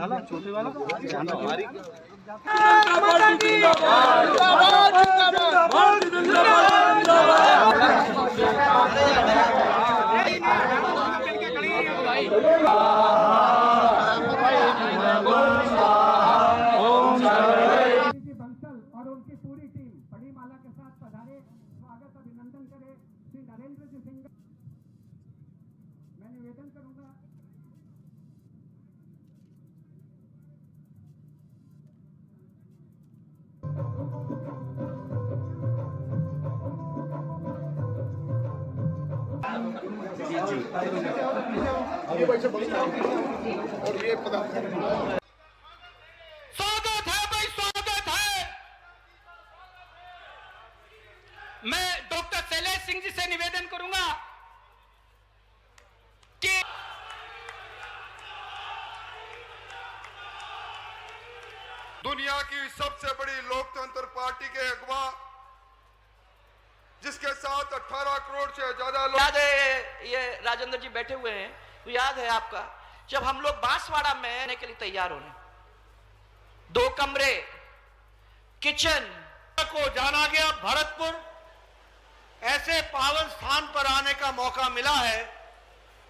साला छोटे वाला हमारी बंसल और उनकी पूरी टीम बड़ी माला के साथ पधारे। स्वागत अभिनंदन करे श्री नरेंद्र जी सिंह। मैं निवेदन करूंगा और ये पता स्वागत है भाई, स्वागत है। मैं डॉक्टर शैलेश सिंह जी से निवेदन करूंगा कि दुनिया की सबसे बड़ी लोकतंत्र पार्टी के अगवा, जिसके साथ 18 करोड़ से ज्यादा लोग, याद है ये राजेंद्र जी बैठे हुए हैं, तो याद है आपका जब हम लोग बांसवाड़ा में रहने के लिए तैयार होने, 2 कमरे, किचन को जाना गया भरतपुर, ऐसे पावन स्थान पर आने का मौका मिला है।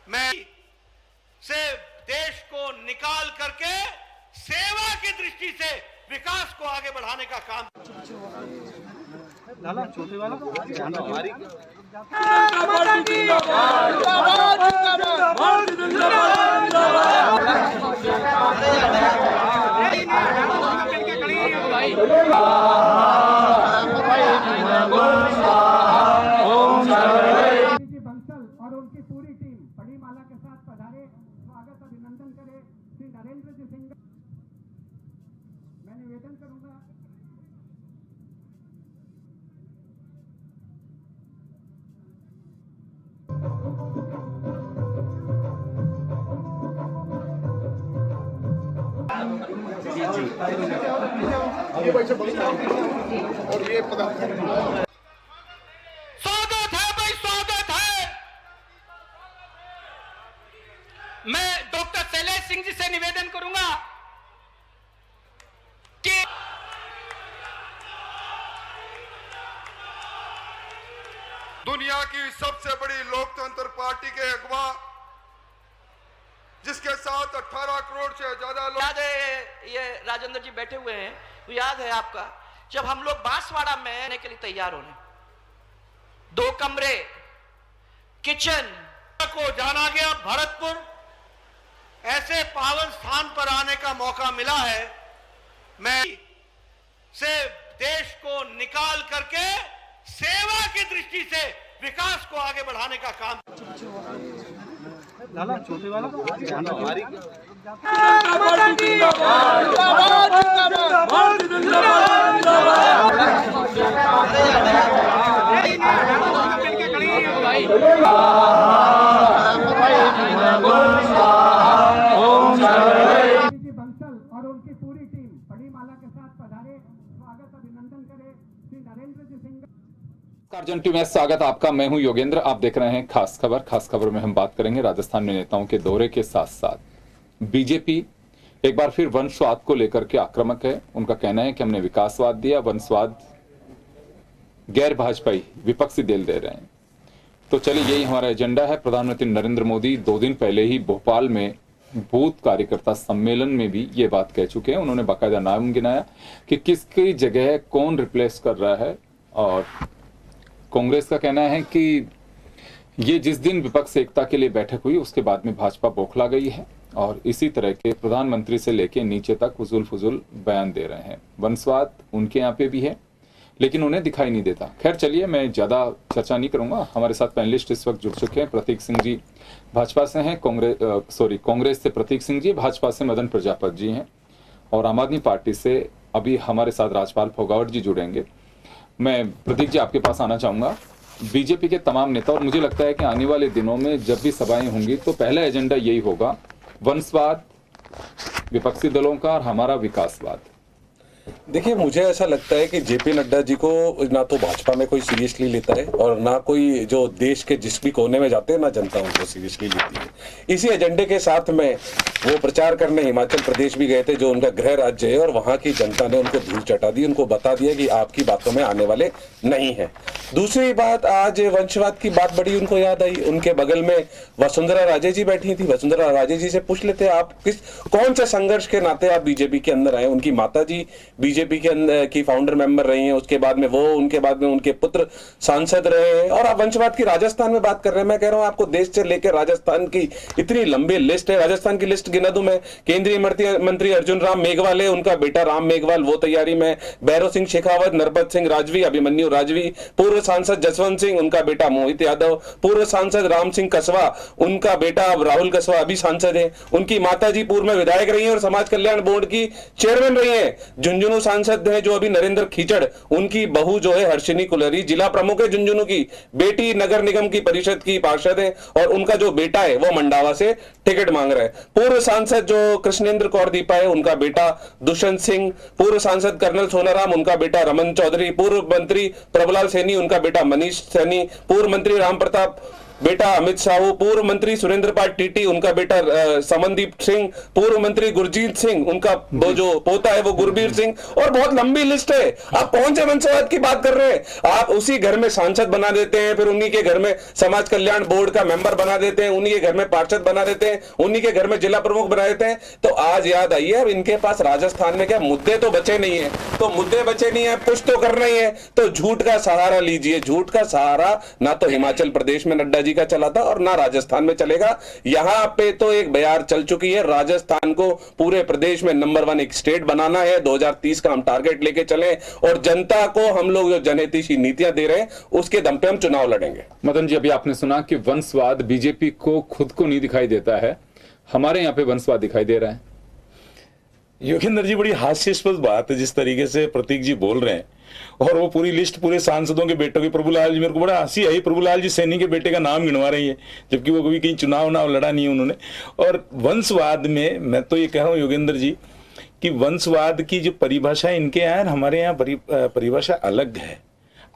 मैं से देश को निकाल करके सेवा की दृष्टि से विकास को आगे बढ़ाने का काम। साला छोटे वाला हमारी बंसल और उनकी पूरी टीम बड़ी माला के साथ पधारे। स्वागत अभिनंदन करे श्री नरेंद्र जी सिंह। मैं निवेदन करूंगा ये वैसे और ये पता स्वागत है भाई, स्वागत है। मैं डॉक्टर शैलेश सिंह जी से निवेदन करूंगा कि दुनिया की सबसे बड़ी लोकतंत्र पार्टी के अगवा, जिसके साथ 18 करोड़ से ज्यादा लोग, याद है ये राजेंद्र जी बैठे हुए हैं, तो याद है आपका जब हम लोग बांसवाड़ा में रहने के लिए तैयार होने, 2 कमरे, किचन को जाना गया भरतपुर, ऐसे पावन स्थान पर आने का मौका मिला है। मैं से देश को निकाल करके सेवा की दृष्टि से विकास को आगे बढ़ाने का काम। साला छोटे वाला हमारी बंसल और उनकी पूरी टीम बड़ी माला के साथ पधारे। स्वागत अभिनंदन करे श्री नरेंद्र जी सिंह। अर्जुन टीवी में स्वागत आपका। मैं हूं योगेंद्र। आप देख रहे हैं खास खबर। खास खबर में हम बात करेंगे राजस्थान में नेताओं के दौरे के साथ साथ बीजेपी एक बार फिर वंशवाद को लेकर के आक्रामक है। उनका कहना है कि हमने विकासवाद दिया, वंशवाद गैर भाजपाई विपक्षी दल दे रहे हैं। तो चलिए, यही हमारा एजेंडा है। प्रधानमंत्री नरेंद्र मोदी 2 दिन पहले ही भोपाल में बूथ कार्यकर्ता सम्मेलन में भी ये बात कह चुके हैं। उन्होंने बाकायदा नाम गिनाया कि किसकी जगह कौन रिप्लेस कर रहा है। और कांग्रेस का कहना है कि ये जिस दिन विपक्ष एकता के लिए बैठक हुई उसके बाद में भाजपा बौखला गई है और इसी तरह के प्रधानमंत्री से लेकर नीचे तक फुजूल बयान दे रहे हैं। वंशवाद उनके यहाँ पे भी है लेकिन उन्हें दिखाई नहीं देता। खैर चलिए, मैं ज्यादा चर्चा नहीं करूंगा। हमारे साथ पैनलिस्ट इस वक्त जुड़ चुके हैं। प्रतीक सिंह जी भाजपा से हैं, कांग्रेस से प्रतीक सिंह जी, भाजपा से मदन प्रजापत जी हैं और आम आदमी पार्टी से अभी हमारे साथ राजपाल फोगावट जी जुड़ेंगे। मैं प्रतीक जी आपके पास आना चाहूंगा। बीजेपी के तमाम नेता, और मुझे लगता है कि आने वाले दिनों में जब भी सभाएं होंगी तो पहला एजेंडा यही होगा, वंशवाद, विपक्षी दलों का और हमारा विकासवाद। देखिए, मुझे ऐसा लगता है कि जेपी नड्डा जी को ना तो भाजपा में कोई सीरियसली लेता है और ना कोई जो देश के जिस भी कोने में जाते हैं ना जनता उनको सीरियसली लेती है। इसी एजेंडे के साथ में वो प्रचार करने हिमाचल प्रदेश भी गए थे, जो उनका गृह राज्य है, और वहां की जनता ने उनको धूल चटा दी, उनको बता दिया कि आपकी बातों में आने वाले नहीं है। दूसरी बात, आज वंशवाद की बात बड़ी उनको याद आई। उनके बगल में वसुंधरा राजे जी बैठी थी। वसुंधरा राजे जी से पूछ लेते, आप कौन से संघर्ष के नाते आप बीजेपी के अंदर आए? उनकी माता जी बीजेपी के अंदर की फाउंडर मेंबर रही हैं, उसके बाद में वो, उनके बाद में उनके पुत्र सांसद रहे हैं, और आप वंशवाद की राजस्थान में बात कर रहे हैं। मैं कह रहा हूं आपको देश से लेकर राजस्थान की इतनी लंबी लिस्ट है। राजस्थान की लिस्ट गिना दूं मैं, केंद्रीय मंत्री अर्जुन राम मेघवाल है, उनका बेटा राम मेघवाल वो तैयारी में, भैरव सिंह शेखावत, नरपत सिंह राजवी, अभिमन्यु राजवी, पूर्व सांसद जसवंत सिंह, उनका बेटा मोहित यादव, पूर्व सांसद राम सिंह कसवा, उनका बेटा राहुल कसवा अभी सांसद है, उनकी माता जी पूर्व में विधायक रही हैं और समाज कल्याण बोर्ड की चेयरमैन रही हैं। झुंझुनू सांसद है जो अभी नरेंद्र खीचड़, उनकी बहू जो है हर्षिनी कुलरी जिला प्रमुख है झुंझुनू की, बेटी नगर निगम की परिषद की पार्षद है, और उनका जो बेटा है वो मंडावा से टिकट मांग रहा है। पूर्व सांसद जो कृष्णेंद्र कौर दीपा है, उनका बेटा दुष्यंत सिंह, पूर्व सांसद कर्नल सोनाराम, उनका बेटा रमन चौधरी, पूर्व मंत्री प्रभुलाल सैनी, उनका बेटा मनीष सैनी, पूर्व मंत्री राम प्रताप बेटा अमित साहू, पूर्व मंत्री सुरेंद्र पाल टीटी, उनका बेटा समनदीप सिंह, पूर्व मंत्री गुरजीत सिंह, उनका वो जो पोता है वो गुरबीर सिंह, और बहुत लंबी लिस्ट है। आप कौन से वंशवाद की बात कर रहे हैं? आप उसी घर में सांसद बना देते हैं, फिर उन्हीं के घर में समाज कल्याण बोर्ड का मेंबर बना देते हैं, उन्हीं के घर में पार्षद बना देते हैं, उन्हीं के घर में जिला प्रमुख बना देते हैं। तो आज याद आई है, अब इनके पास राजस्थान में क्या मुद्दे तो बचे नहीं है, तो मुद्दे बचे नहीं है, कुछ तो करना ही है, तो झूठ का सहारा लीजिए। झूठ का सहारा ना तो हिमाचल प्रदेश में नड्डा का चला था और ना राजस्थान में चलेगा। यहां पे तो एक बयार चल चुकी है, राजस्थान को पूरे प्रदेश में नंबर 1 एक स्टेट बनाना है। 2030 का हम टारगेट लेके चले, और जनता को हम लोग जो जनहितैषी नीतियां दे रहे हैं उसके दम पे हम चुनाव लड़ेंगे। मदन जी, अभी आपने सुना कि वंशवाद बीजेपी को खुद को नहीं दिखाई देता है, हमारे यहाँ पे वंशवाद दिखाई दे रहा है। योगेंद्र जी, बड़ी हास्यास्पद बात है जिस तरीके से प्रतीक जी बोल रहे हैं, और वो पूरी लिस्ट पूरे सांसदों के बेटों की। प्रभुलाल जी, मेरे को बड़ा हंसी आई, प्रभुलाल जी सैनी के बेटे का नाम गिनवा रही है, जबकि वो कभी कहीं चुनाव लड़ा नहीं है उन्होंने। और वंशवाद में मैं तो ये कह रहा हूँ योगेंद्र जी कि वंशवाद की जो परिभाषा इनके यहाँ, हमारे यहाँ परिभाषा अलग है।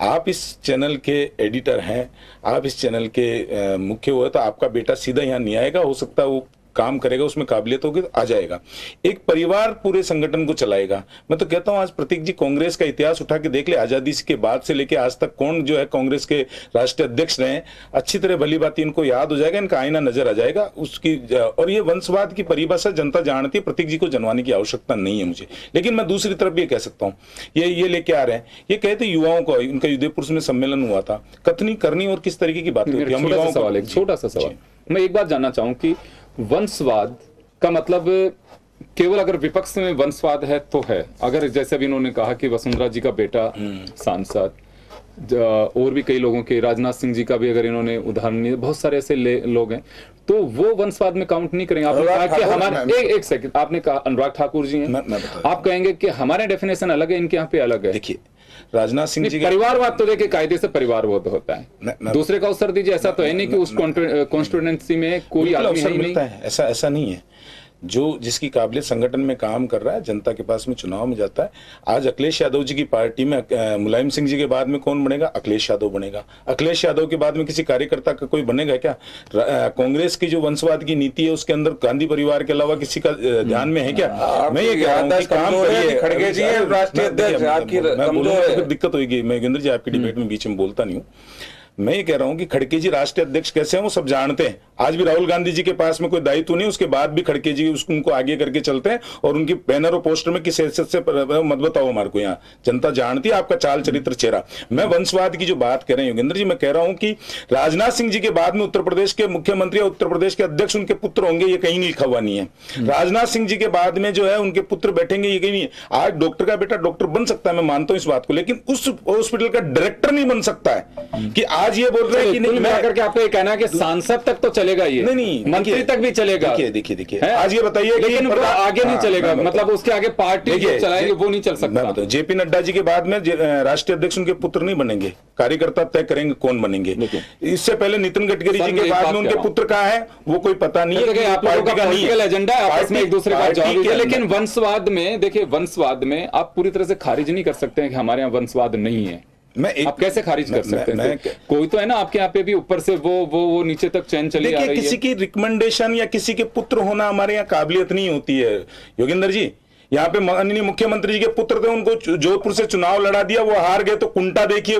आप इस चैनल के एडिटर हैं, आप इस चैनल के मुख्य हुए, तो आपका बेटा सीधा यहाँ नहीं आएगा, हो सकता है वो काम करेगा, उसमें काबिलियत होगी तो आ जाएगा। एक परिवार पूरे संगठन को चलाएगा। मैं तो कहता हूं आज प्रतीक जी कांग्रेस का इतिहास उठा के देख ले, आजादी के बाद से लेके आज तक कौन जो है कांग्रेस के राष्ट्रीय अध्यक्ष रहे, अच्छी तरह भली बात इनको याद हो जाएगा, इनका आईना नजर आ जाएगा उसकी। और ये वंशवाद की परिभाषा जनता जानती है, प्रतीक जी को जनवाने की आवश्यकता नहीं है मुझे। लेकिन मैं दूसरी तरफ ये कह सकता हूँ, ये लेके आ रहे हैं, ये कहते युवाओं को, इनका उदयपुर में सम्मेलन हुआ था, कथनी करनी और किस तरीके की बात होती है। छोटा सा सवाल, मैं एक बात जानना चाहूं कि वंशवाद का मतलब केवल अगर विपक्ष में वंशवाद है तो है, अगर जैसे अभी इन्होंने कहा कि वसुंधरा जी का बेटा सांसद, और भी कई लोगों के, राजनाथ सिंह जी का भी अगर इन्होंने उदाहरण दिए, बहुत सारे ऐसे लोग हैं, तो वो वंशवाद में काउंट नहीं करेंगे। आपने कहा कि हमारे एक सेकंड, आपने कहा अनुराग ठाकुर जी हैं, आप कहेंगे कि हमारे डेफिनेशन अलग है, इनके यहाँ पे अलग है। देखिए राजनाथ सिंह जी, परिवारवाद तो देखिए कायदे से परिवारवाद होता है, दूसरे का अवसर दीजिए, ऐसा तो है नहीं कि उस कॉन्स्टिट्यूएंसी में कोई आदमी नहीं है, ऐसा नहीं है। जो जिसकी काबिलियत संगठन में काम कर रहा है, जनता के पास में चुनाव में जाता है। आज अखिलेश यादव जी की पार्टी में मुलायम सिंह जी के बाद में कौन बनेगा? अखिलेश यादव बनेगा। अखिलेश यादव के बाद में किसी कार्यकर्ता का कोई बनेगा क्या? कांग्रेस की जो वंशवाद की नीति है उसके अंदर गांधी परिवार के अलावा किसी का ध्यान में है क्या? मैं ये कह रहा हूँ कि काम करिए, खड़गे जी राष्ट्रीय अध्यक्ष, दिक्कत होगी। मैं योगेंद्र जी आपकी डिबेट में बीच में बोलता नहीं हूँ। मैं ये कह रहा हूं कि खड़गे जी राष्ट्रीय अध्यक्ष कैसे हैं वो सब जानते हैं। आज भी राहुल गांधी जी के पास में कोई दायित्व नहीं, उसके बाद भी खड़गे जी उनको आगे करके चलते हैं, और उनकी बैनर और पोस्टर में किस हैसियत से मत बताओ हमारे को, यहाँ जनता जानती है आपका चाल चरित्र चेहरा। मैं वंशवाद की जो बात कर रहे हैं योगेंद्र जी, मैं कह रहा हूं कि राजनाथ सिंह जी के बाद में उत्तर प्रदेश के मुख्यमंत्री और उत्तर प्रदेश के अध्यक्ष उनके पुत्र होंगे, ये कहीं नहीं लिखा हुआ नहीं है। राजनाथ सिंह जी के बाद में जो है उनके पुत्र बैठेंगे, ये कहीं नहीं है। आज डॉक्टर का बेटा डॉक्टर बन सकता है, मैं मानता हूं इस बात को, लेकिन उस हॉस्पिटल का डायरेक्टर नहीं बन सकता है। कि आज ये बोल रहे हैं कि मैं करके आपको ये कहना है कि सांसद तक तो चलेगा, ये नहीं मंत्री तक भी चलेगा। देखिए आज ये बताइए, लेकिन वो आगे नहीं चलेगा, मतलब उसके आगे पार्टी जो चलाएगी वो नहीं चल सकता। जेपी नड्डा जी के बाद में राष्ट्रीय अध्यक्ष उनके पुत्र नहीं बनेंगे, कार्यकर्ता तय करेंगे कौन बनेंगे। इससे पहले नितिन गडकरी जी के बाद में उनके पुत्र कहाँ है वो कोई पता नहीं है। आप लोगों का पॉलिटिकल एजेंडा है, आपस में एक दूसरे का जवाब दीजिए। लेकिन वंशवाद में देखिए, वंशवाद में आप पूरी तरह से खारिज नहीं कर सकते हैं कि हमारे यहाँ वंशवाद नहीं है। आप कैसे खारिज कर सकते हैं? कोई तो है ना आपके यहाँ पे भी ऊपर से वो नीचे तक चैन चली आ रही है। किसी की रिकमेंडेशन या किसी के पुत्र होना हमारे यहाँ काबिलियत नहीं होती है योगेंद्र जी। यहाँ पे माननीय मुख्यमंत्री जी के पुत्र थे, उनको जोधपुर से चुनाव लड़ा दिया, वो हार गए, तो कुंटा देखिए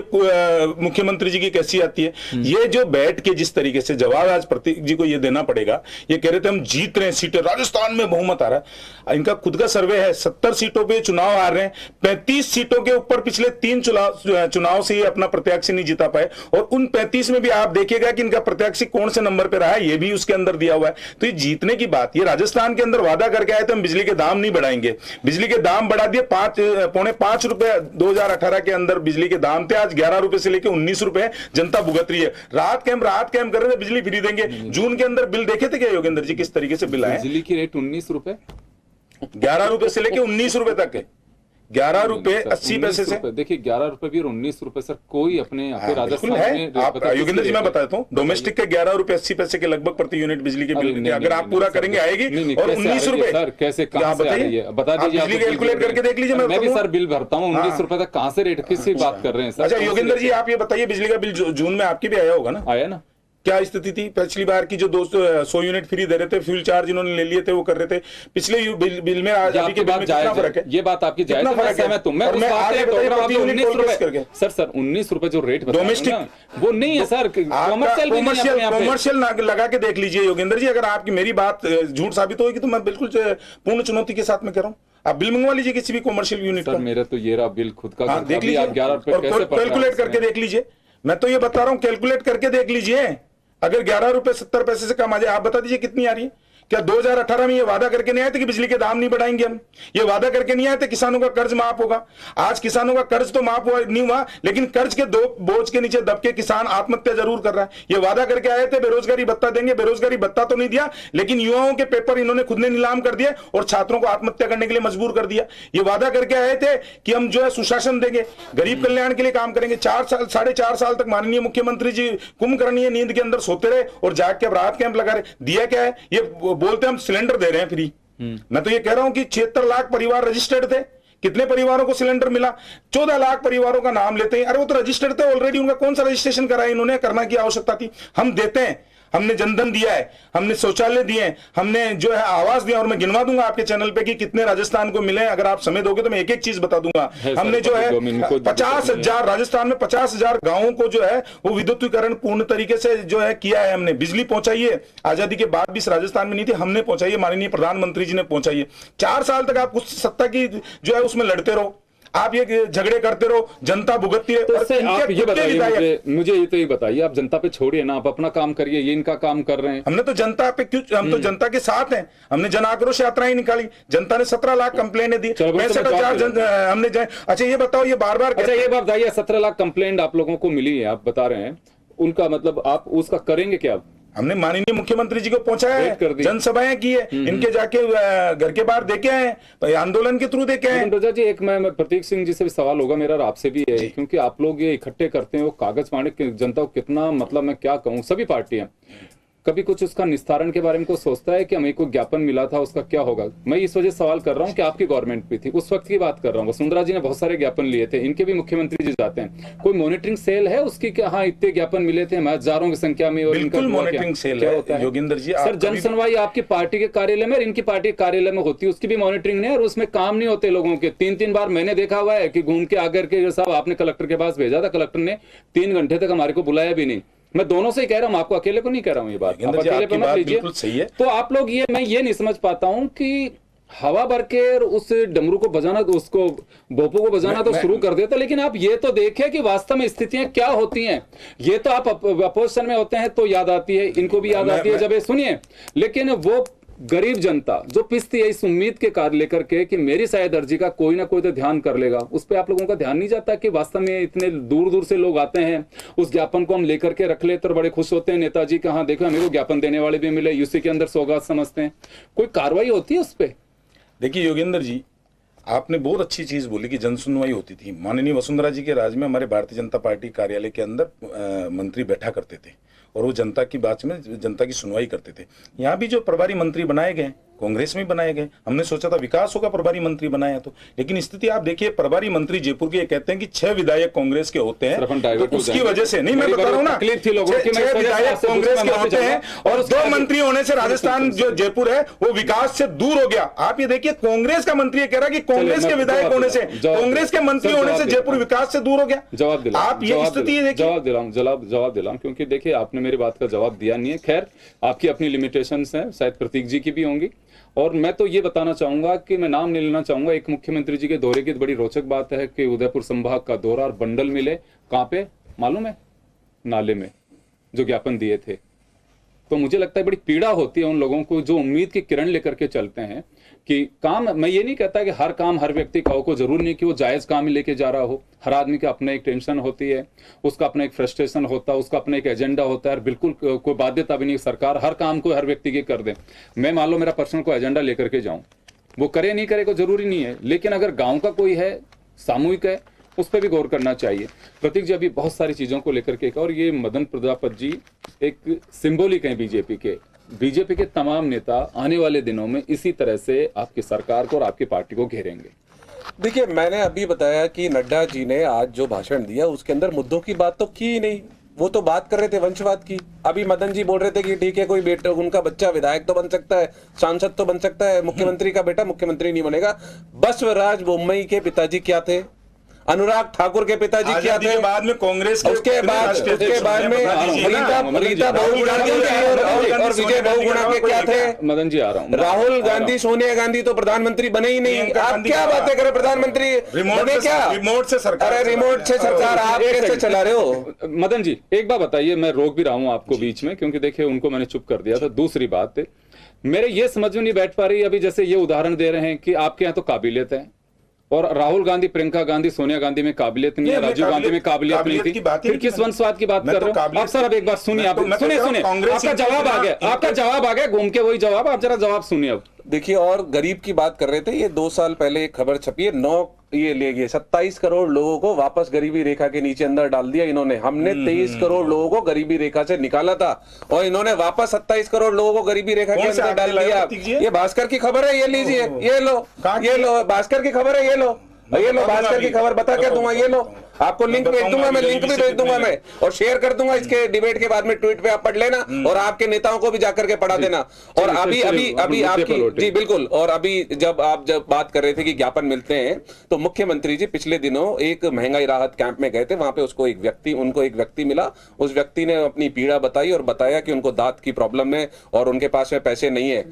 मुख्यमंत्री जी की कैसी आती है। ये जो बैठ के जिस तरीके से जवाब आज प्रतीक जी को ये देना पड़ेगा, ये कह रहे थे हम जीत रहे हैं सीटें, राजस्थान में बहुमत आ रहा है। इनका खुद का सर्वे है, 70 सीटों पे चुनाव हार रहे हैं, 35 सीटों के ऊपर पिछले 3 चुनाव से ये अपना प्रत्याशी नहीं जिता पाए, और उन 35 में भी आप देखिएगा कि इनका प्रत्याशी कौन से नंबर पे रहा है, ये भी उसके अंदर दिया हुआ है। तो ये जीतने की बात, ये राजस्थान के अंदर वादा करके आए थे हम बिजली के दाम नहीं बढ़ाएंगे, बिजली के दाम बढ़ा दिए, 5.5 रुपए 2018 के अंदर बिजली के दाम थे, आज 11 रुपए से लेकर 19 रुपए जनता भुगत रही है। रात कैम कर रहे थे, बिजली फ्री देंगे। जून के अंदर बिल देखे थे क्या योगेंद्र जी, किस तरीके से बिल आए? बिजली की रेट 19 रुपए, 11 रुपए से लेकर 19 रुपए तक है, 11 रुपए 80 पैसे से। देखिए 11 रुपए भी और 19 रुपए सर, कोई अपने यहाँ पे राजस्थान में आप योगेंद्र जी मैं बताता हूँ, डोमेस्टिक के 11 रुपए 80 पैसे के लगभग प्रति यूनिट बिजली के बिल, अगर आप पूरा करेंगे आएगी, और 19 रुपए सर कैसे कहाँ से आ रही है बता दीजिए। बिजली कैलकुलेट करके देख लीजिए। मैं भी सर बिल भरता हूँ, 19 रुपए तक कहाँ से रेट, किसकी बात कर रहे हैं सर? अच्छा योगेंद्र जी आप ये बताइए, बिजली का बिल जून में आपकी भी आया होगा ना? आया ना। क्या स्थिति थी पिछली बार की, जो 100 यूनिट फ्री दे रहे थे, फ्यूल चार्ज इन्होंने ले लिए थे, वो कर रहे थे पिछले बिल में, आज अभी के बिल में कितना फर्क है? ये बात आपकी जायज है, मैं उस बात पे बोल रहा हूं, 19 रुपए सर 19 रुपए जो रेट डोमेस्टिक वो नहीं है सर, कॉमर्शियल लगा के देख लीजिए योगेंद्र जी। अगर आपकी मेरी बात झूठ साबित होगी तो मैं बिल्कुल पूर्ण चुनौती के साथ में कह रहा हूँ, आप बिल मंगवा लीजिए किसी भी कॉमर्शियल यूनिट का। मेरा तो ये रहा बिल खुद का, देख लीजिए, 11 रुपए कैलकुलेट करके देख लीजिए। मैं तो ये बता रहा हूँ, कैलकुलेट करके देख लीजिए। अगर 11 रुपए 70 पैसे से कम आ जाए, आप बता दीजिए कितनी आ रही है? क्या 2018 में ये वादा करके नहीं आए थे कि बिजली के दाम नहीं बढ़ाएंगे हम? ये वादा करके नहीं आए थे किसानों का कर्ज माफ होगा? आज किसानों का कर्ज तो माफ हुआ नहीं हुआ, लेकिन कर्ज के 2 बोझ के नीचे दब के किसान आत्महत्या जरूर कर रहा है। ये वादा करके आए थे बेरोजगारी भत्ता देंगे, बेरोजगारी भत्ता तो नहीं दिया, लेकिन युवाओं के पेपर इन्होंने खुद ने नीलाम कर दिया और छात्रों को आत्महत्या करने के लिए मजबूर कर दिया। ये वादा करके आए थे कि हम जो है सुशासन देंगे, गरीब कल्याण के लिए काम करेंगे। 4.5 साल तक माननीय मुख्यमंत्री जी कुंभकर्णीय नींद के अंदर सोते रहे और जाग के अब राहत कैंप लगा रहे। दिया क्या है? ये बोलते हम सिलेंडर दे रहे हैं फ्री। मैं तो ये कह रहा हूं कि 76 लाख परिवार रजिस्टर्ड थे, कितने परिवारों को सिलेंडर मिला? 14 लाख परिवारों का नाम लेते हैं, अरे वो तो रजिस्टर्ड थे ऑलरेडी, उनका कौन सा रजिस्ट्रेशन कराया इन्होंने? करना की आवश्यकता थी? हम देते हैं, हमने जनधन दिया है, हमने शौचालय दिए हैं, हमने जो है आवास दिया, और मैं गिनवा दूंगा आपके चैनल पे कि कितने राजस्थान को मिले। अगर आप समय दोगे तो मैं एक एक चीज बता दूंगा। हमने जो है 50,000 राजस्थान में 50,000 गांवों को जो है वो विद्युतीकरण पूर्ण तरीके से जो है किया है। हमने बिजली पहुंचाई है, आजादी के बाद भी इस राजस्थान में नहीं थी, हमने पहुंचाई है, माननीय प्रधानमंत्री जी ने पहुंचाई है। 4 साल तक आप उस सत्ता की जो है उसमें लड़ते रहो, आप ये झगड़े करते रहो, जनता भुगतती है। तो आप ये बताइए मुझे ये तो ये बताइए, आप जनता पे छोड़िए ना, आप अपना काम करिए, ये इनका काम कर रहे हैं। हमने तो जनता पे क्यों, हम तो जनता के साथ हैं। हमने जन आक्रोश यात्राएं निकाली, जनता ने 17 लाख कंप्लेनें दी, 65,000 हमने। अच्छा ये बताओ, ये बार बार, अच्छा ये बात बताइए, 17 लाख कंप्लेंट आप लोगों को मिली है, आप बता रहे हैं, उनका मतलब आप उसका करेंगे क्या? हमने माननीय मुख्यमंत्री जी को पहुंचाया है, जनसभाएं की है, इनके जाके घर के बाहर देखे आए, आंदोलन के थ्रू देखे आए। प्रजा जी एक मैं प्रतीक सिंह जी से भी सवाल होगा मेरा और आपसे भी है, क्योंकि आप लोग ये इकट्ठे करते हैं वो कागज मांगे जनता को कितना, मतलब मैं क्या कहूँ, सभी पार्टियां कभी कुछ उसका निस्तारण के बारे में को सोचता है कि हमें को ज्ञापन मिला था उसका क्या होगा? मैं इस वजह से सवाल कर रहा हूं कि आपकी गवर्नमेंट भी थी, उस वक्त की बात कर रहा हूं। वसुंधरा जी ने बहुत सारे ज्ञापन लिए थे, इनके भी मुख्यमंत्री जी जाते हैं, कोई मॉनिटरिंग सेल है उसकी कि हाँ इतने ज्ञापन मिले थे हजारों की संख्या में? और बिल्कुल मॉनिटरिंग सेल क्या होता है योगेंद्र जी? सर जन सुनवाई आपकी पार्टी के कार्यालय में और इनकी पार्टी के कार्यालय में होती है, उसकी भी मॉनिटरिंग नहीं है और उसमें काम नहीं होते लोगों के। 3-3 बार मैंने देखा हुआ है कि घूम के आकर के साहब आपने कलेक्टर के पास भेजा था, कलेक्टर ने 3 घंटे तक हमारे को बुलाया भी नहीं। मैं दोनों से ही कह रहा हूं, आपको अकेले को नहीं कह रहा हूं ये बात, आप अकेले पे मत लीजिए। सही है। तो आप लोग ये, मैं ये नहीं समझ पाता हूं कि हवा भर के उस डमरू को बजाना, उसको भोपू को बजाना तो शुरू कर देते, लेकिन आप ये तो देखें कि वास्तव में स्थितियां क्या होती हैं। ये तो आप अपोजिशन में होते हैं तो याद आती है, इनको भी याद आती है जब ये सुनिए, लेकिन वो गरीब जनता जो पिसती है इस उम्मीद के कार्य लेकर के कि मेरी शायद अर्जी का कोई ना कोई तो ध्यान कर लेगा, उस पर आप लोगों का ध्यान नहीं जाता कि वास्तव में इतने दूर दूर से लोग आते हैं, उस ज्ञापन को हम लेकर के रख लेते और बड़े खुश होते हैं नेताजी का, हाँ देखो हमें को ज्ञापन देने वाले भी मिले, यूसी के अंदर सौगात समझते हैं, कोई कार्रवाई होती है उस पर? देखिए योगेंद्र जी, आपने बहुत अच्छी चीज बोली कि जन सुनवाई होती थी। माननीय वसुंधरा जी के राज में हमारे भारतीय जनता पार्टी कार्यालय के अंदर मंत्री बैठा करते थे और वो जनता की बात में जनता की सुनवाई करते थे। यहाँ भी जो प्रभारी मंत्री बनाए गए कांग्रेस में बनाए गए। हमने सोचा था विकास होगा, प्रभारी मंत्री बनाया तो, लेकिन स्थिति आप देखिए, प्रभारी मंत्री जयपुर के कहते हैं कि 6 विधायक कांग्रेस के होते हैं, तो उसकी वजह से नहीं, मैं बता रहा हूं ना, 6 विधायक कांग्रेस के होते हैं और 2 मंत्री होने से राजस्थान जो जयपुर है वो विकास से दूर हो गया। आप ये देखिए, कांग्रेस का मंत्री कह रहा है कि कांग्रेस के विधायक होने से, कांग्रेस के मंत्री होने से जयपुर विकास से दूर हो गया। जवाब दिलाऊं, आप ये स्थिति देखिए, जवाब दिलाऊं, क्योंकि देखिए आपने मेरी बात का जवाब दिया नहीं है। खैर, आपकी अपनी लिमिटेशंस हैं, शायद प्रतीक जी की भी होंगी। और मैं तो ये बताना चाहूंगा कि मैं नाम नहीं लेना चाहूंगा, एक मुख्यमंत्री जी के दौरे की बड़ी रोचक बात है कि उदयपुर संभाग का दौरा और बंडल मिले, कहां पे मालूम है? नाले में, जो ज्ञापन दिए थे। तो मुझे लगता है बड़ी पीड़ा होती है उन लोगों को जो उम्मीद की किरण लेकर के चलते हैं कि काम, मैं ये नहीं कहता कि हर काम हर व्यक्ति का हो, को जरूर नहीं कि वो जायज काम ही लेके जा रहा हो। हर आदमी का अपना एक टेंशन होती है, उसका अपना एक फ्रस्ट्रेशन होता है, उसका अपना एक एजेंडा होता है। बिल्कुल कोई बाध्यता भी नहीं, सरकार हर काम को हर व्यक्ति के कर दे। मैं मान लो मेरा पर्सनल को एजेंडा लेकर के जाऊं, वो करे नहीं करे को जरूरी नहीं है, लेकिन अगर गाँव का कोई है, सामूहिक है, उस पर भी गौर करना चाहिए। प्रतीक जी अभी बहुत सारी चीजों को लेकर के, और ये मदन प्रजापति जी एक सिंबॉलिक है बीजेपी के तमाम नेता आने वाले दिनों में इसी तरह से आपकी सरकार को और आपकी पार्टी को घेरेंगे। देखिए, मैंने अभी बताया कि नड्डा जी ने आज जो भाषण दिया उसके अंदर मुद्दों की बात तो की ही नहीं, वो तो बात कर रहे थे वंशवाद की। अभी मदन जी बोल रहे थे कि ठीक है, कोई बेटा, उनका बच्चा विधायक तो बन सकता है, सांसद तो बन सकता है, मुख्यमंत्री का बेटा मुख्यमंत्री नहीं बनेगा। बसवराज बोम्मई के पिताजी क्या थे? अनुराग ठाकुर के पिताजी क्या थे? बाद में कांग्रेस उसके बाद में रीता बहुगुणा और विजय बहुगुणा के क्या थे? मदन जी आ रहा हूँ। राहुल गांधी, सोनिया गांधी तो प्रधानमंत्री बने ही नहीं। आप क्या बातें करें, प्रधानमंत्री बने क्या? रिमोट से सरकार, अरे रिमोट से सरकार आप कैसे चला रहे हो? मदन जी एक बात बताइए, मैं रोक भी रहा हूँ आपको बीच में, क्योंकि देखिए उनको मैंने चुप कर दिया था। दूसरी बात मेरे ये समझ में नहीं बैठ पा रही, अभी जैसे ये उदाहरण दे रहे हैं कि आपके यहाँ तो काबिलियत है और राहुल गांधी, प्रियंका गांधी, सोनिया गांधी में काबिलियत नहीं है, राजीव गांधी में काबिलियत नहीं थी, फिर किस वंशवाद की बात कर रहे हो आप? सर अब एक बार सुनिए, आप सुनिए, आपका जवाब आ गया, आपका जवाब आ गया, घूम के वही जवाब, आप जरा जवाब सुनिए अब। देखिए, और गरीब की बात कर रहे थे, ये 2 साल पहले एक खबर छपी है, 27 करोड़ लोगों को वापस गरीबी रेखा के नीचे अंदर डाल दिया इन्होंने। हमने 23 करोड़ लोगों को गरीबी रेखा से निकाला था और इन्होंने वापस 27 करोड़ लोगों को गरीबी रेखा के अंदर डाल दिया। ये भास्कर की खबर है, ये लीजिए, ये लो भास्कर की खबर है, ये लो भास्कर की खबर, बता क्या दूंगा, ये लो, आपको लिंक भेज दूंगा, मैं लिंक भी भेज दूंगा मैं, और शेयर कर दूंगा इसके डिबेट के बाद में, ट्वीट पे आप पढ़ लेना और आपके नेताओं को भी जाकर के पढ़ा देना। और अभी आपकी, जी बिल्कुल, और अभी जब बात कर रहे थे कि ज्ञापन मिलते हैं, तो मुख्यमंत्री जी पिछले दिनों एक महंगाई राहत कैंप में गए थे, वहां पे उनको एक व्यक्ति मिला। उस व्यक्ति ने अपनी पीड़ा बताई और बताया कि उनको दांत की प्रॉब्लम है और उनके पास में पैसे नहीं है।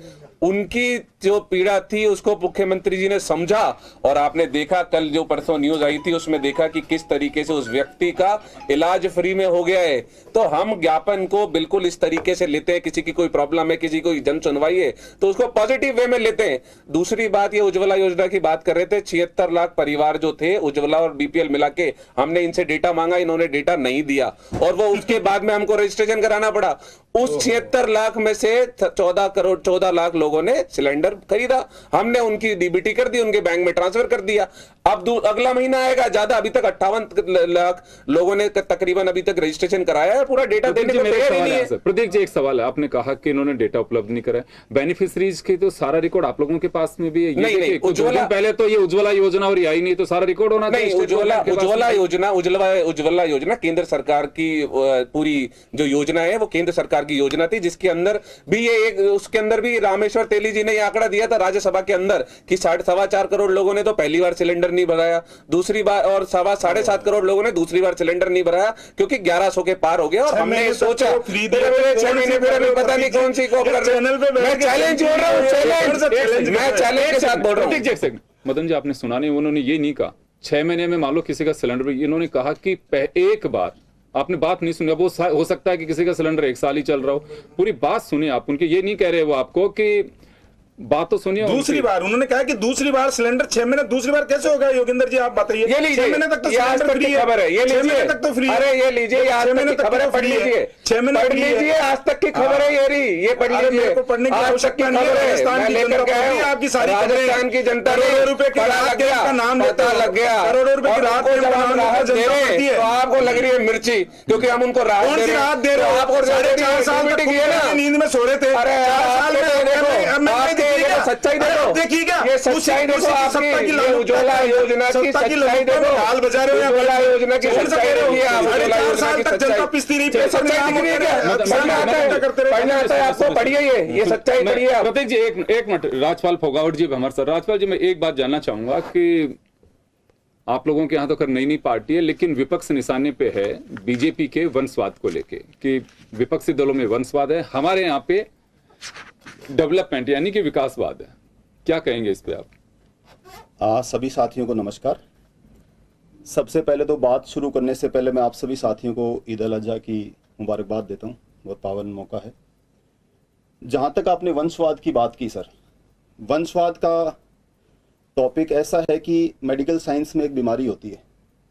उनकी जो पीड़ा थी उसको मुख्यमंत्री जी ने समझा और आपने देखा, कल जो परसों न्यूज आई थी उसमें देखा कि किस तरीके से उस व्यक्ति का इलाज फ्री में हो गया है। तो हम ज्ञापन को बिल्कुल इस तरीके से लेते हैं, किसी की कोई प्रॉब्लम है, किसी को जन सुनवाई है तो उसको पॉजिटिव वे में लेते हैं। दूसरी बात, ये उज्ज्वला योजना की बात कर रहे थे, 76 लाख परिवार जो थे उज्ज्वला और बीपीएल मिला के, हमने इनसे डेटा मांगा, इन्होंने डेटा नहीं दिया और वो उसके बाद में हमको रजिस्ट्रेशन कराना पड़ा। उस 76 लाख में से 14 लाख लोगों ने सिलेंडर खरीदा, हमने उनकी डीबीटी कर दी, उनके बैंक में ट्रांसफर कर दिया। अब अगला महीना आएगा, ज्यादा, अभी तक 58 लाख लोगों ने तकरीबन अभी तक रजिस्ट्रेशन कराया है, पूरा डेटा देने में तैयार ही नहीं है। प्रतीक जी एक सवाल है, आपने कहा कि इन्होंने डेटा उपलब्ध नहीं कराया, बेनिफिशरीज की तो सारा रिकॉर्ड आप लोगों के पास में भी है? नहीं, उज्ज्वला पहले तो ये उज्ज्वला योजना और आई नहीं, तो सारा रिकॉर्ड होना चाहिए। उज्ज्वला योजना केंद्र सरकार की पूरी जो योजना है वो केंद्र सरकार की योजना थी, जिसके अंदर भी उसके अंदर भी रामेश्वर तेली जी ने यह आंकड़ा दिया था राज्यसभा के अंदर कि 4.25 करोड़ लोगों ने तो पहली बार सिलेंडर नहीं भराया, दूसरी बार, और 7.5 करोड़ लोगों ने दूसरी बार सिलेंडर नहीं भराया क्योंकि 1100 के पार हो गया। और हमने सोचा 6 महीने फिर पता नहीं कौन सी को कर रहे हैं। मैं चैलेंज बोल रहा हूं, मैं चैलेंज के साथ बोल रहा हूं। मदन जी आपने सुना नहीं, उन्होंने ये नहीं कहा 6 महीने में मान लो किसी का सिलेंडर, इन्होंने कहा कि एक बार, आपने बात नहीं सुनी, वो हो सकता है कि किसी का सिलेंडर 1 साल ही चल रहा हो, पूरी बात सुनिए आप उनकी, ये नहीं कह रहे वो आपको कि बात तो सुनिए। दूसरी बार उन्होंने कहा कि दूसरी बार सिलेंडर 6 महीने, दूसरी बार कैसे होगा योगेंद्र जी आप बताइए? ये लीजिए, 6 महीने तक तो आज तक की खबर है, ये 6 महीने तक तो फ्री है। अरे ये लीजिए, आज तक की खबर है, पढ़ लीजिए, 6 महीने पढ़ लीजिए, आज तक की खबर है ये पढ़ लीजिए, पढ़ने की आवश्यकता नहीं है। राजस्थान की लेकर के आए आपकी सारी राजस्थान की जनता ने करोड़ों रुपए की राहत का नाम पता लग गया, करोड़ों रुपए की राहत दे रहे तो आपको लग रही है मिर्ची, क्योंकि हम उनको राहत दे रहे हैं। आपको 4.5 साल नींद में सो रहे थे, अरे सच्चाई देखो, देखिए क्या ये सच्चाई देखो आपकी, ये उज्ज्वला योजना की सच्चाई देखो, हाल बजा रहे हो, उज्ज्वला योजना की सच्चाई देखिए आप, उज्ज्वला योजना की जनता पिसती रही, सच्चाई सच्चाई दिख रही है क्या? पढ़ना आता है आपको, पढ़िए ये सच्चाई पढ़िए आप। प्रतीक जी एक मिनट, राजपाल फोगावट जी हमारे साथ। राजपाल जी, मैं एक बात जानना चाहूंगा कि आप लोगों के यहाँ तो खैर नई पार्टी है, लेकिन विपक्ष निशाने पे है बीजेपी के वंशवाद को लेके कि विपक्षी दलों में वंशवाद है, हमारे यहाँ पे डेवलपमेंट यानी कि विकासवाद है। क्या कहेंगे इस पे आप? सभी साथियों को नमस्कार। सबसे पहले तो बात शुरू करने से पहले मैं आप सभी साथियों को ईद अल अजहा की मुबारकबाद देता हूँ, बहुत पावन मौका है। जहाँ तक आपने वंशवाद की बात की सर, वंशवाद का टॉपिक ऐसा है कि मेडिकल साइंस में एक बीमारी होती है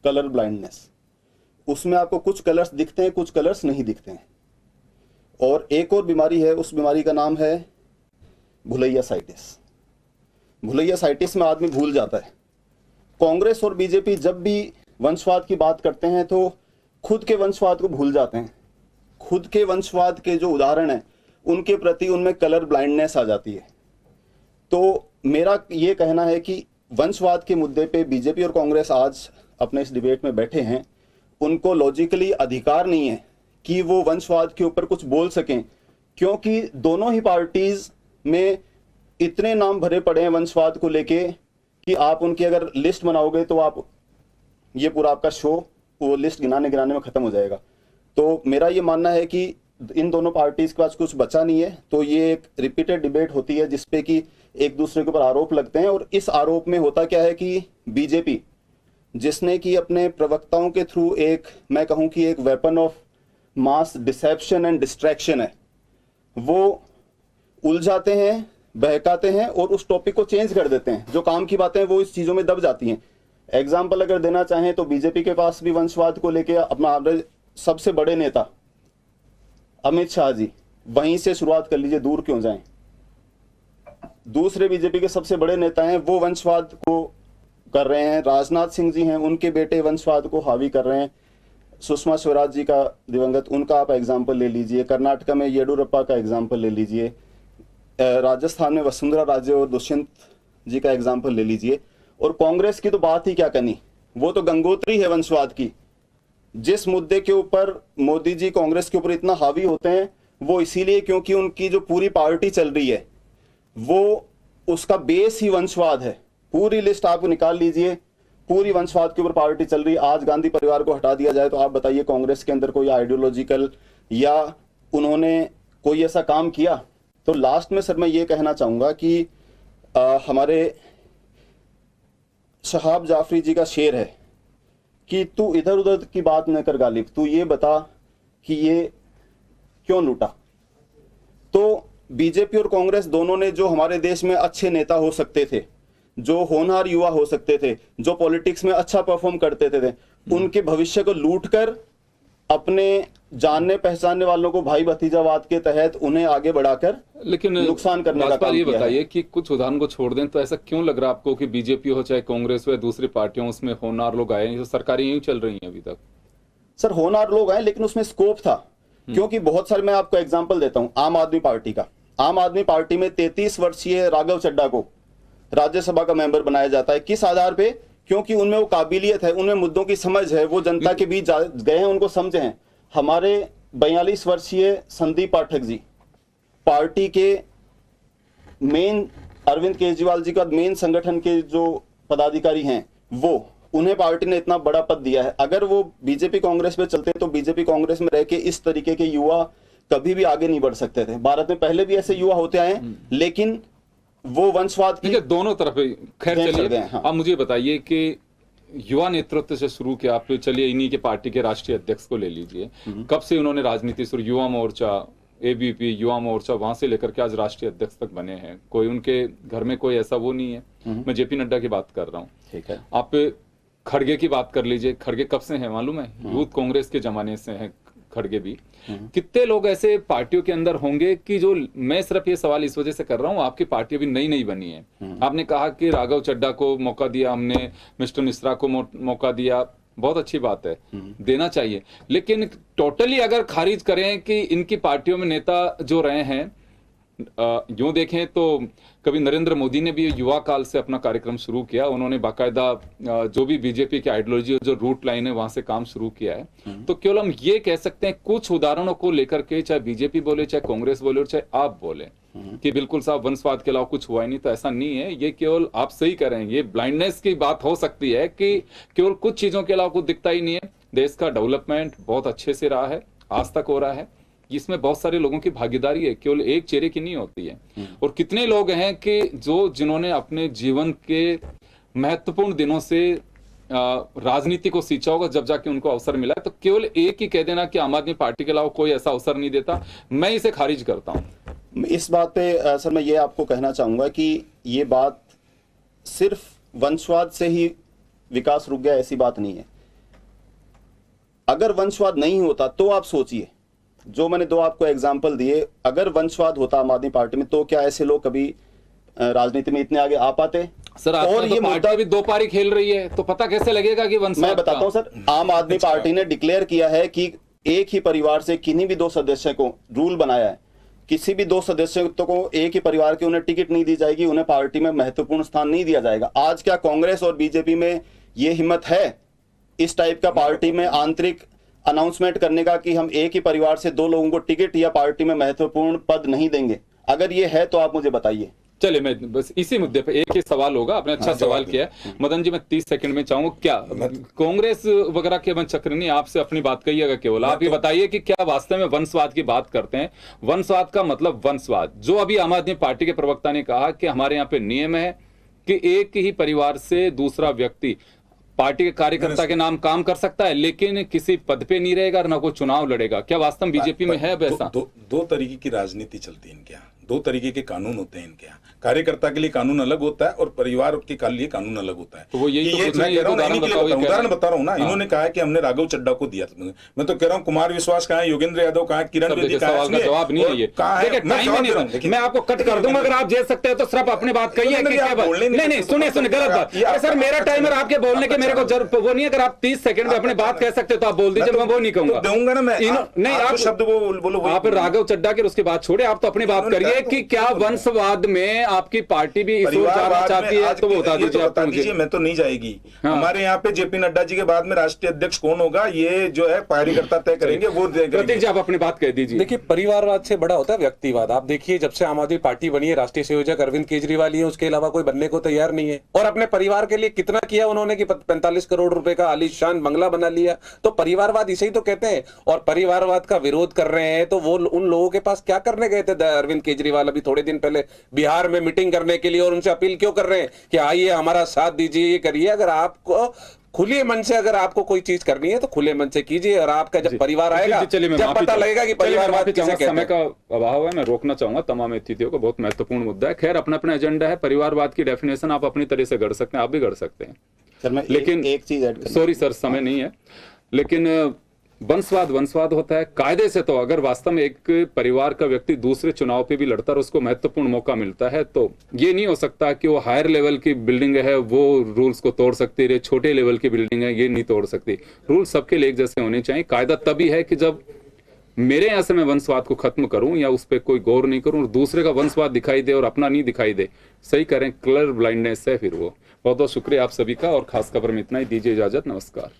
कलर ब्लाइंडनेस। उसमें आपको कुछ कलर्स दिखते हैं, कुछ कलर्स नहीं दिखते हैं। और एक और बीमारी है, उस बीमारी का नाम है भुलैया साइटिस। भुलैया साइटिस में आदमी भूल जाता है। कांग्रेस और बीजेपी जब भी वंशवाद की बात करते हैं तो खुद के वंशवाद को भूल जाते हैं। खुद के वंशवाद के जो उदाहरण हैं उनके प्रति उनमें कलर ब्लाइंडनेस आ जाती है। तो मेरा ये कहना है कि वंशवाद के मुद्दे पे बीजेपी और कांग्रेस आज अपने इस डिबेट में बैठे हैं, उनको लॉजिकली अधिकार नहीं है कि वो वंशवाद के ऊपर कुछ बोल सकें, क्योंकि दोनों ही पार्टीज में इतने नाम भरे पड़े हैं वंशवाद को लेके कि आप उनकी अगर लिस्ट बनाओगे तो आप ये पूरा आपका शो वो लिस्ट गिनाने गिनाने में खत्म हो जाएगा। तो मेरा ये मानना है कि इन दोनों पार्टीज के पास कुछ बचा नहीं है। तो ये एक रिपीटेड डिबेट होती है जिसपे कि एक दूसरे के ऊपर आरोप लगते हैं। और इस आरोप में होता क्या है कि बीजेपी, जिसने कि अपने प्रवक्ताओं के थ्रू एक, मैं कहूं कि एक weapon of mass dissipation and distraction है, वो उलझाते हैं, बहकाते हैं और उस टॉपिक को चेंज कर देते हैं। जो काम की बातें वो इस चीजों में दब जाती हैं। एग्जाम्पल अगर देना चाहें तो बीजेपी के पास भी वंशवाद को लेकर अपना सबसे बड़े नेता अमित शाह जी, वहीं से शुरुआत कर लीजिए, दूर क्यों जाएं। दूसरे बीजेपी के सबसे बड़े नेता हैं, वो वंशवाद को कर रहे हैं। राजनाथ सिंह जी हैं, उनके बेटे वंशवाद को हावी कर रहे हैं। सुषमा स्वराज जी का दिवंगत, उनका आप एग्जाम्पल ले लीजिए। कर्नाटका में येडुरप्पा का एग्जाम्पल ले लीजिए। राजस्थान में वसुंधरा राजे और दुष्यंत जी का एग्जाम्पल ले लीजिए। और कांग्रेस की तो बात ही क्या करनी, वो तो गंगोत्री है वंशवाद की। जिस मुद्दे के ऊपर मोदी जी कांग्रेस के ऊपर इतना हावी होते हैं वो इसीलिए क्योंकि उनकी जो पूरी पार्टी चल रही है वो उसका बेस ही वंशवाद है। पूरी लिस्ट आप निकाल लीजिए, पूरी वंशवाद के ऊपर पार्टी चल रही है। आज गांधी परिवार को हटा दिया जाए तो आप बताइए कांग्रेस के अंदर कोई आइडियोलॉजिकल या उन्होंने कोई ऐसा काम किया? तो लास्ट में सर मैं ये कहना चाहूंगा कि हमारे शहाब जाफरी जी का शेर है कि तू इधर उधर की बात न कर गालिब, तू ये बता कि ये क्यों लूटा। तो बीजेपी और कांग्रेस दोनों ने जो हमारे देश में अच्छे नेता हो सकते थे, जो होनहार युवा हो सकते थे, जो पॉलिटिक्स में अच्छा परफॉर्म करते थे, उनके भविष्य को लूटकर अपने जानने पहचानने वालों को भाई भतीजावाद के तहत उन्हें आगे बढ़ाकर लेकिन नुकसान करने का काम ये किया है। बताइए कि कुछ उदाहरण को छोड़ दें तो ऐसा क्यों लग रहा है आपको कि बीजेपी हो चाहे कांग्रेस हो या दूसरी पार्टियों, उसमें होनहार लोग आए हैं? जो सरकारें यूं चल रही हैं अभी तक। सर होनहार लोग आए लेकिन उसमें स्कोप था, क्योंकि बहुत सारे, मैं आपको एग्जांपल देता हूं आम आदमी पार्टी का। आम आदमी पार्टी में 33 वर्षीय राघव चड्ढा को राज्यसभा का मेंबर बनाया जाता है। किस आधार पे? क्योंकि उनमें वो काबिलियत है, उनमें मुद्दों की समझ है, वो जनता के बीच गए हैं, उनको समझे हैं। हमारे 42 वर्षीय संदीप पाठक जी पार्टी के मेन, अरविंद केजरीवाल जी का मेन संगठन के जो पदाधिकारी हैं, वो उन्हें पार्टी ने इतना बड़ा पद दिया है। अगर वो बीजेपी कांग्रेस में चलते तो बीजेपी कांग्रेस में रह के इस तरीके के युवा कभी भी आगे नहीं बढ़ सकते थे। भारत में पहले भी ऐसे युवा होते आए, लेकिन वो वंशवाद की दोनों तरफ। खैर चलिए, हाँ। आप मुझे बताइए कि युवा नेतृत्व से शुरू किया आप, चलिए इन्हीं के पार्टी के राष्ट्रीय अध्यक्ष को ले लीजिए। कब से उन्होंने राजनीति शुरू, युवा मोर्चा, एबीपी, युवा मोर्चा, वहां से लेकर के आज राष्ट्रीय अध्यक्ष तक बने हैं। कोई उनके घर में कोई ऐसा वो नहीं है। मैं जेपी नड्डा की बात कर रहा हूँ। ठीक है। आप खड़गे की बात कर लीजिए। खड़गे कब से हैं मालूम है? यूथ कांग्रेस के जमाने से हैं खड़गे भी। कितने लोग ऐसे पार्टियों के अंदर होंगे कि जो, मैं सिर्फ ये सवाल इस वजह से कर रहा हूँ, आपकी पार्टी अभी नई नई बनी है। आपने कहा कि राघव चड्ढा को मौका दिया हमने, मिस्टर मिश्रा को मौका दिया, बहुत अच्छी बात है, देना चाहिए। लेकिन टोटली अगर खारिज करें कि इनकी पार्टियों में नेता जो रहे हैं यूं देखें तो कभी नरेंद्र मोदी ने भी युवा काल से अपना कार्यक्रम शुरू किया, उन्होंने बाकायदा जो भी बीजेपी की आइडियोलॉजी जो रूट लाइन है वहां से काम शुरू किया है। तो केवल हम ये कह सकते हैं कुछ उदाहरणों को लेकर के, चाहे बीजेपी बोले, चाहे कांग्रेस बोले और चाहे आप बोले कि बिल्कुल साहब वंशवाद के अलावा कुछ हुआ ही नहीं, तो ऐसा नहीं है। ये केवल आप सही कह रहे हैं, ये ब्लाइंडनेस की बात हो सकती है कि केवल कुछ चीजों के अलावा कुछ दिखता ही नहीं है। देश का डेवलपमेंट बहुत अच्छे से रहा है, आज तक हो रहा है, इसमें बहुत सारे लोगों की भागीदारी है, केवल एक चेहरे की नहीं होती है। और कितने लोग हैं कि जिन्होंने अपने जीवन के महत्वपूर्ण दिनों से राजनीति को सींचा होगा, जब जाके उनको अवसर मिला है। तो केवल एक ही कह देना कि आम आदमी पार्टी के अलावा कोई ऐसा अवसर नहीं देता, मैं इसे खारिज करता हूं। इस बात पे सर मैं ये आपको कहना चाहूंगा कि ये बात सिर्फ वंशवाद से ही विकास रुक गया, ऐसी बात नहीं है। अगर वंशवाद नहीं होता तो आप सोचिए, जो मैंने दो आपको एग्जाम्पल दिए, अगर वंशवाद होता आम आदमी पार्टी में तो क्या ऐसे लोग कभी राजनीति में इतने आगे आ पाते? सर और ये मुद्दा भी दो पारी खेल रही है, तो पता कैसे लगेगा कि वंशवाद? मैं बताता हूं सर, आम आदमी पार्टी ने डिक्लेयर किया है कि एक ही परिवार से किन्हीं भी दो सदस्य को, रूल बनाया है, किसी भी दो सदस्यों को एक ही परिवार के उन्हें टिकट नहीं दी जाएगी, उन्हें पार्टी में महत्वपूर्ण स्थान नहीं दिया जाएगा। आज क्या कांग्रेस और बीजेपी में ये हिम्मत है इस टाइप का पार्टी में आंतरिक अनाउंसमेंट करने का कि हम एक ही परिवार से दो लोगों को टिकट या पार्टी में महत्वपूर्ण पद नहीं देंगे? अगर ये है तो आप मुझे बताइए। चलिए, मैं बस इसी मुद्दे पे एक ही सवाल होगा, आपने अच्छा सवाल किया है मदन जी। मैं 30 सेकंड में चाहूंगा, क्या कांग्रेस वगैरह के मन चक्र नहीं, आपसे अपनी बात कहिएगा केवल। आप ये बताइए कि क्या वास्तव में वंशवाद की बात करते हैं? वंशवाद का मतलब वंशवाद, जो अभी आम आदमी पार्टी के प्रवक्ता ने कहा कि हमारे यहाँ पे नियम है कि एक ही परिवार से दूसरा व्यक्ति पार्टी के कार्यकर्ता के नाम काम कर सकता है, लेकिन किसी पद पे नहीं रहेगा, ना कोई चुनाव लड़ेगा। क्या वास्तव में बीजेपी में है वैसा? दो तरीके की राजनीति चलती है इनके यहाँ, दो तरीके के कानून होते हैं इनके यहाँ। कार्यकर्ता के लिए कानून अलग होता है और परिवार के लिए कानून अलग होता है। तो वो यही उदाहरण बता रहा हूँ ना। इन्होंने कहा है कि हमने राघव चड्ढा को दिया, मैं तो कह रहा हूँ कुमार विश्वास कहाँ है, योगेंद्र यादव कहाँ है, किरण बेदी कहाँ है? जवाब नहीं है ये। मैं आपको कट कर दूंगा, अगर आप जेल सकते हैं तो सिर्फ अपनी बात कहिए। नहीं, सुने गलत बात। अरे सर, मेरा टाइमर आपके बोलने के मेरे को वो नहीं, अगर आप 30 सेकंड में अपनी बात कह सकते तो आप बोल दीजिए, मैं वो नहीं कहूंगा। दूंगा ना मैं। नहीं, आप शब्द बोलो। आप राघव चड्ढा के उसकी बात छोड़े, आप तो अपनी बात करिए कि क्या वंशवाद में आपकी पार्टी भी इस ओर जाना चाहती है, तो वो बता दीजिए। मैं तो नहीं जाएगी। हमारे यहाँ पे जेपी नड्डा जी के बाद में राष्ट्रीय अध्यक्ष कौन होगा, ये जो है कार्यकर्ता तय करेंगे, वो प्रतीक जी आप अपनी बात कह दीजिए। देखिए, परिवारवाद से बड़ा होता है व्यक्तिवाद। आप देखिए, जब से आम आदमी पार्टी बनी है, राष्ट्रीय संयोजक अरविंद केजरीवाल ही है, उसके अलावा कोई बनने को तैयार नहीं है। और अपने परिवार के लिए कितना किया उन्होंने कि 45 करोड़ रुपए का आलीशान बंगला बना लिया। तो परिवारवाद इसे ही तो कहते हैं। और परिवारवाद का विरोध कर रहे हैं तो वो उन लोगों के पास क्या करने गए थे अरविंद केजरीवाल अभी थोड़े दिन पहले बिहार में मीटिंग करने के लिए, और उनसे अपील क्यों कर रहे हैं कि आइए हमारा साथ दीजिए, ये करिए। अगर आपको खुले मन से अगर आपको कोई चीज करनी है तो खुले मन से कीजिए। और आपका जब परिवार आएगा, जब पता लगेगा कि परिवारवाद किसे कहते हैं। समय का अभाव है, मैं रोकना चाहूंगा तमाम अतिथियों को, बहुत महत्वपूर्ण मुद्दा है। खैर, अपना अपना एजेंडा है। परिवारवाद की डेफिनेशन आप अपनी तरह से कर सकते हैं, आप भी कर सकते हैं। लेकिन एक चीज, सॉरी सर, समय नहीं है, लेकिन वंशवाद होता है कायदे से। तो अगर वास्तव में एक परिवार का व्यक्ति दूसरे चुनाव पे भी लड़ता है और उसको महत्वपूर्ण मौका मिलता है, तो ये नहीं हो सकता कि वो हायर लेवल की बिल्डिंग है वो रूल्स को तोड़ सकती है, छोटे लेवल की बिल्डिंग है ये नहीं तोड़ सकती। रूल सबके लिए एक जैसे होने चाहिए। कायदा तभी है कि जब मेरे यहाँ से मैं वंशवाद को खत्म करूं या उस पर कोई गौर नहीं करूं और दूसरे का वंशवाद दिखाई दे और अपना नहीं दिखाई दे, सही करें, कलर ब्लाइंडनेस है फिर वो। बहुत बहुत शुक्रिया आप सभी का, और खास खबर में इतना ही। दीजिए इजाजत, नमस्कार।